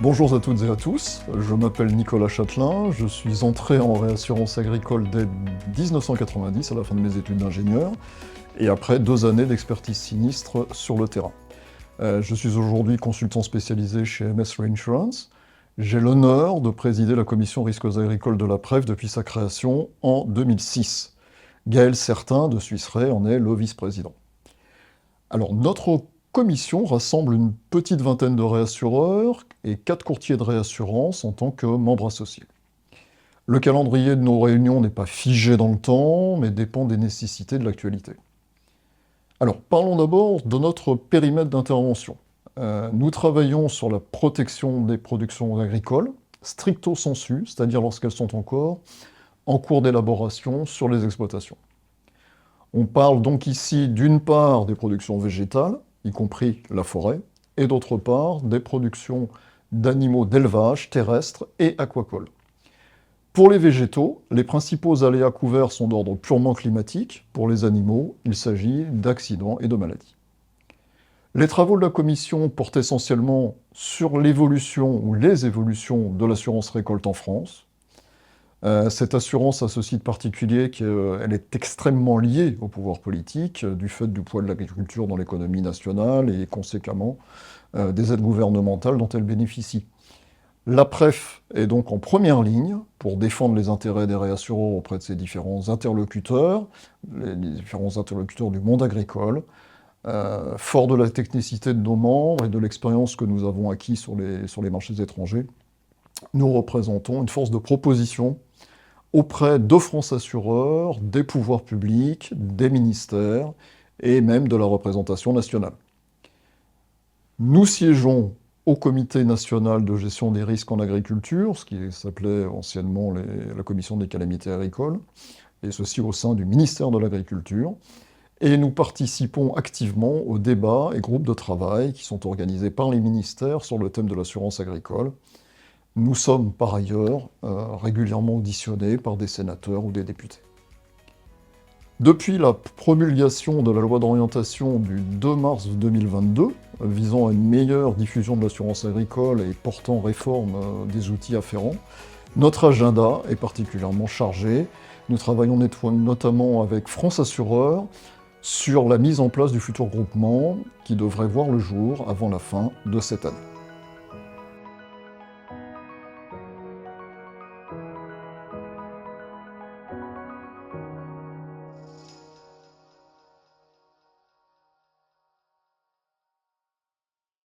Bonjour à toutes et à tous, je m'appelle Nicolas Chatelain, je suis entré en réassurance agricole dès 1990 à la fin de mes études d'ingénieur et après 2 années d'expertise sinistre sur le terrain. Je suis aujourd'hui consultant spécialisé chez MS Reinsurance. J'ai l'honneur de présider la commission risques agricoles de la PREF depuis sa création en 2006. Gaël Certin de Suisse Re en est le vice-président. Alors notre commission rassemble une petite vingtaine de réassureurs et 4 courtiers de réassurance en tant que membres associés. Le calendrier de nos réunions n'est pas figé dans le temps, mais dépend des nécessités de l'actualité. Alors, parlons d'abord de notre périmètre d'intervention. Nous travaillons sur la protection des productions agricoles, stricto sensu, c'est-à-dire lorsqu'elles sont encore en cours d'élaboration sur les exploitations. On parle donc ici d'une part des productions végétales, y compris la forêt, et d'autre part des productions d'animaux d'élevage terrestres et aquacoles. Pour les végétaux, les principaux aléas couverts sont d'ordre purement climatique. Pour les animaux, il s'agit d'accidents et de maladies. Les travaux de la commission portent essentiellement sur l'évolution ou les évolutions de l'assurance récolte en France. Cette assurance a ce site particulier qu'elle est extrêmement liée au pouvoir politique, du fait du poids de l'agriculture dans l'économie nationale et conséquemment des aides gouvernementales dont elle bénéficie. La PREF est donc en première ligne pour défendre les intérêts des réassureurs auprès de ses différents interlocuteurs, les différents interlocuteurs du monde agricole. Fort de la technicité de nos membres et de l'expérience que nous avons acquis sur les marchés étrangers, nous représentons une force de proposition auprès de France Assureurs, des pouvoirs publics, des ministères et même de la représentation nationale. Nous siégeons au Comité national de gestion des risques en agriculture, ce qui s'appelait anciennement la Commission des calamités agricoles, et ceci au sein du ministère de l'Agriculture. Et nous participons activement aux débats et groupes de travail qui sont organisés par les ministères sur le thème de l'assurance agricole. Nous sommes par ailleurs régulièrement auditionnés par des sénateurs ou des députés. Depuis la promulgation de la loi d'orientation du 2 mars 2022, visant à une meilleure diffusion de l'assurance agricole et portant réforme des outils afférents, notre agenda est particulièrement chargé. Nous travaillons notamment avec France Assureurs sur la mise en place du futur groupement qui devrait voir le jour avant la fin de cette année.